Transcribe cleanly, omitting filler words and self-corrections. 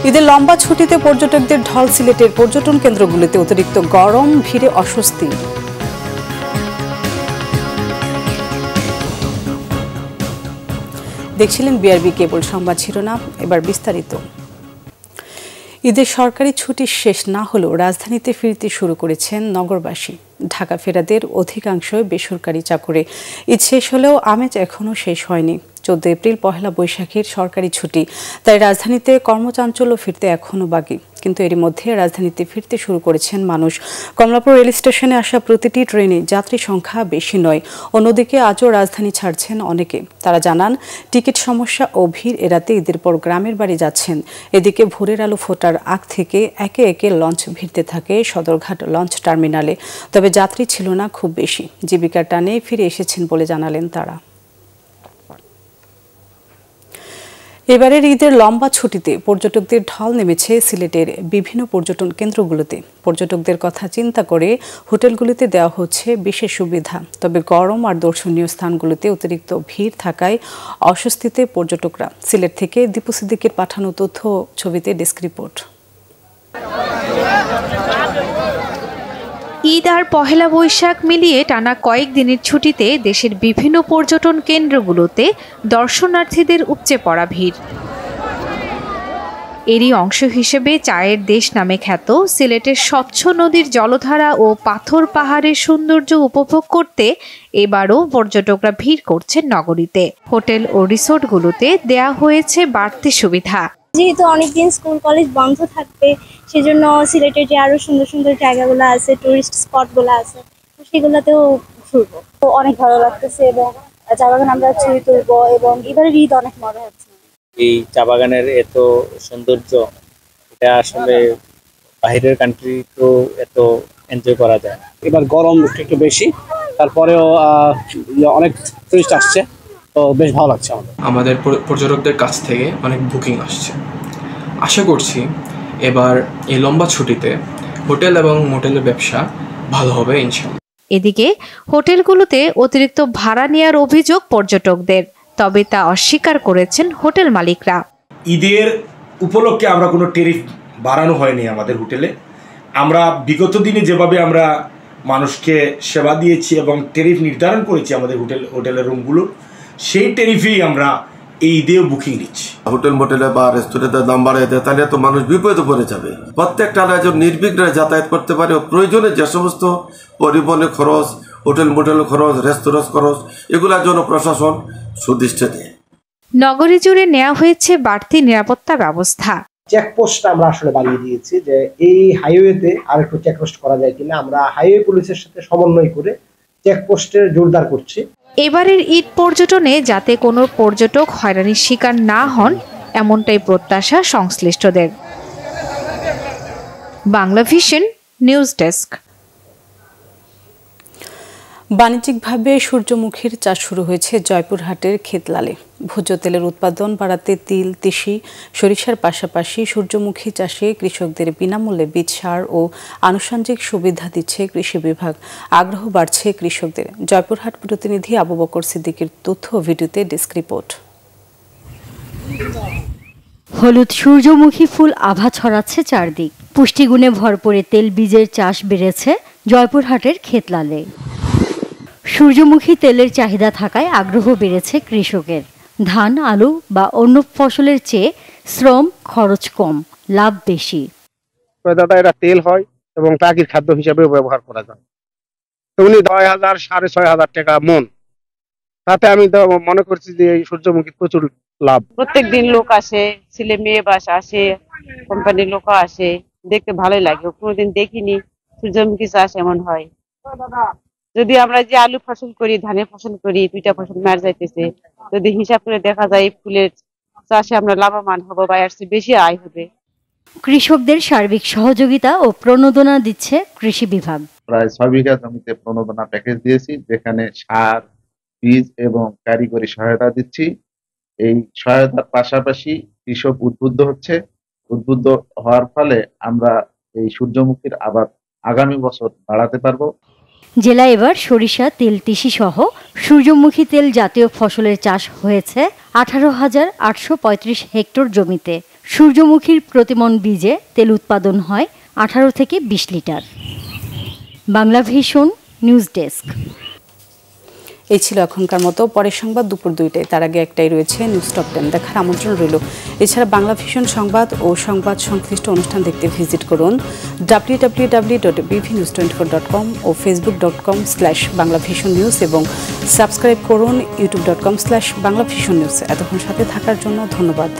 ঈদের লম্বা ছুটিতে পর্যটকদের ঢল, সিলেটের পর্যটন কেন্দ্রগুলিতে অতিরিক্ত গরম, ভিড়ে অস্বস্তি। দেখছিলেন বিআরবি কেবল সংবাদ শিরোনাম, এবার বিস্তারিত। ঈদের সরকারি ছুটি শেষ না হলেও রাজধানীতে ফিরতে শুরু করেছেন নগরবাসী। ঢাকা ফেরাদের অধিকাংশই বেসরকারি চাকরি। ঈদ শেষ হলেও আমেজ এখনও শেষ হয়নি। 14 এপ্রিল পহেলা বৈশাখের সরকারি ছুটি, তাই রাজধানীতে কর্মচাঞ্চল্য ফিরতে এখনও বাকি। কিন্তু এরই মধ্যে রাজধানীতে ফিরতে শুরু করেছেন মানুষ। কমলাপুর রেল স্টেশনে আসা প্রতিটি ট্রেনে যাত্রী সংখ্যা বেশি নয়। অন্যদিকে আজও রাজধানী ছাড়ছেন অনেকে। তারা জানান, টিকিট সমস্যা ও ভিড় এড়াতে ঈদের পর গ্রামের বাড়ি যাচ্ছেন। এদিকে ভোরের আলো ফোটার আগ থেকে একে একে লঞ্চ ভিড়তে থাকে সদরঘাট লঞ্চ টার্মিনালে। তবে যাত্রী ছিল না খুব বেশি। জীবিকার টানে ফিরে এসেছেন বলে জানালেন তারা। এবারের ঈদের লম্বা ছুটিতে পর্যটকদের ঢল নেমেছে সিলেটের বিভিন্ন পর্যটন কেন্দ্রগুলোতে। পর্যটকদের কথা চিন্তা করে হোটেলগুলিতে দেওয়া হচ্ছে বিশেষ সুবিধা। তবে গরম আর দর্শনীয় স্থানগুলোতে অতিরিক্ত ভিড় থাকায় অস্বস্তিতে পর্যটকরা। সিলেট থেকে দীপু সিদ্দিকের পাঠানো তথ্য, ছবিতে ডেস্ক রিপোর্ট। ঈদ আর পহেলা বৈশাখ মিলিয়ে টানা কয়েকদিনের ছুটিতে দেশের বিভিন্ন পর্যটন কেন্দ্রগুলোতে দর্শনার্থীদের উপচে পড়া ভিড়। এরই অংশ হিসেবে চায়ের দেশ নামে খ্যাত সিলেটের স্বচ্ছ নদীর জলধারা ও পাথর পাহাড়ের সৌন্দর্য উপভোগ করতে এবারও পর্যটকরা ভিড় করছেন নগরীতে। হোটেল ও রিসোর্টগুলোতে দেয়া হয়েছে বাড়তি সুবিধা। যেহেতু অনেকদিন স্কুল কলেজ বন্ধ থাকবে, সেজন্য সিলেটের যে আরো সুন্দর সুন্দর জায়গাগুলো আছে, টুরিস্ট স্পটগুলো আছে, সেগুলোতেও ঘুরবো। তো অনেক ভালো লাগতেছে এবং চা বাগান আমরা ছবি তুলবো এবং এবারে ঈদ অনেক মজা হচ্ছে। এই চা বাগানের এত সৌন্দর্য, এটা আসলে বাইরের কান্ট্রি তো এত এনজয় করা যায় না। এবার গরম একটু বেশি, তারপরেও অনেক টুরিস্ট আসছে, তো বেশ ভালো লাগছে আমাদের পর্যটকদের কাছ থেকে অনেক বুকিং আসছে। আশা করছি এবার এই লম্বা ছুটিতে হোটেল এবং মোটেলের ব্যবসা ভালো হবে ইনশাআল্লাহ। এদিকে হোটেলগুলোতে অতিরিক্ত ভাড়া নেওয়ার অভিযোগ পর্যটকদের, তবে তা অস্বীকার করেছেন হোটেল মালিকরা। ঈদের উপলক্ষে আমরা কোনো ট্যারিফ বাড়ানো হয়নি আমাদের হোটেলে। আমরা বিগত দিনে যেভাবে আমরা মানুষকে সেবা দিয়েছি এবং ট্যারিফ নির্ধারণ করেছি আমাদের হোটেলের রুমগুলো, সেই ট্যারিফেই আমরা এই ঈদেও বুকিং নিচ্ছি। হোটেল মোটেলে বা রেস্টুরেন্টের দাম বাড়াই দেয়, তাহলে তো মানুষ বিপদে পড়ে যাবে। প্রত্যেকটা যেন নির্বিঘ্নে যাতায়াত করতে পারে। প্রয়োজনে যে সমস্ত পরিবহনের খরচ, হোটেল মোটেলের খরচ, রেস্তোরাঁ খরচ, এগুলোর জন্য প্রশাসন সুদৃষ্টি দেয়। নগরী জুড়ে নেওয়া হয়েছে বাড়তি নিরাপত্তা ব্যবস্থা। চেকপোস্ট আমরা আসলে বাড়িয়ে দিয়েছি, যে এই হাইওয়েতে আর একটু চেকপোস্ট করা যায় কিনা। আমরা হাইওয়ে পুলিশের সাথে সমন্বয় করে চেকপোস্টের জোরদার করছি। এবারের ঈদ পর্যটনে যাতে কোনো পর্যটক হয়রানির শিকার না হন, এমনটাই প্রত্যাশা সংশ্লিষ্টদের। Bangla vision news desk. বাণিজ্যিকভাবে সূর্যমুখীর চাষ শুরু হয়েছে জয়পুরহাটের ক্ষেতলালে। ভোজ্য তেলের উৎপাদন বাড়াতে তিল, তিসি, সরিষার পাশাপাশি সূর্যমুখী চাষে কৃষকদের বিনামূল্যে বীজ, সার ও আনুষঙ্গিক সুবিধা দিচ্ছে কৃষি বিভাগ। আগ্রহ বাড়ছে কৃষকদের। জয়পুরহাট প্রতিনিধি আবু বকর সিদ্দিকের তথ্য ও ভিডিওতে ডেস্ক রিপোর্ট। হলুদ সূর্যমুখী ফুল আভা ছড়াচ্ছে চারদিক। পুষ্টিগুণে ভরপুরে তেল বীজের চাষ বেড়েছে জয়পুরহাটের ক্ষেতলালে। সূর্যমুখী তেলের চাহিদা থাকায় আগ্রহ বেড়েছে কৃষকের। ধান, আলু বা অন্য ফসলের চেয়ে শ্রম খরচ কম, লাভ বেশি। দাদা, এটা তেল হয় এবং প্রাকৃতিক খাদ্য হিসেবেও ব্যবহার করা যায়। উনি ৬,০০০, ৬,৫০০ টাকা মন। তাতে আমি তো মনে করছি যে এই সূর্যমুখী প্রচুর লাভ। প্রত্যেকদিন লোক আসে, ছেলে মেয়ে বাস আসে, কোম্পানির লোক আসে, দেখতে ভালোই লাগে। কোনোদিন দেখিনি সূর্যমুখী চাষ এমন হয়। যদি আমরা যে আলু ফসল করি, ধানের ফসল করি, দুইটা ফসল মার যাইতেছে, যদি হিসাব করে দেখা যায় ফুলের চাষে আমরা লাভবান হবো বা এর চেয়ে বেশি আয় হবে। কৃষকদের সার্বিক সহযোগিতা ও প্রণোদনা দিচ্ছে কৃষি বিভাগ। প্রায় ৬ বিঘা জমিতে প্রণোদনা প্যাকেজ দিয়েছি, যেখানে সার, বীজ এবং কারিগরি সহায়তা দিচ্ছি। এই সহায়তার পাশাপাশি কৃষক উদ্বুদ্ধ হচ্ছে। উদ্বুদ্ধ হওয়ার ফলে আমরা এই সূর্যমুখীর আবাদ আগামী বছর বাড়াতে পারবো। জেলায় এবার সরিষা, তিল, তিসি সহ সূর্যমুখী তেল জাতীয় ফসলের চাষ হয়েছে ১৮,৮৩৫ হেক্টর জমিতে। সূর্যমুখীর প্রতিমন বীজে তেল উৎপাদন হয় 18 থেকে 20 litre. Bangla vision news desk. এই ছিল এখনকার মতো। পরের সংবাদ দুপুর 2টায়, তার আগে একটাই রয়েছে নিউজ টপ 10 দেখার আমন্ত্রণ রইল। এছাড়া বাংলা ভিশন সংবাদ ও সংবাদ সংশ্লিষ্ট অনুষ্ঠান দেখতে ভিজিট করুন www.bvnews24.com ও facebook.com/banglavisionnews এবং সাবস্ক্রাইব করুন youtube.com/banglavisionnews। এতক্ষণ সাথে থাকার জন্য ধন্যবাদ।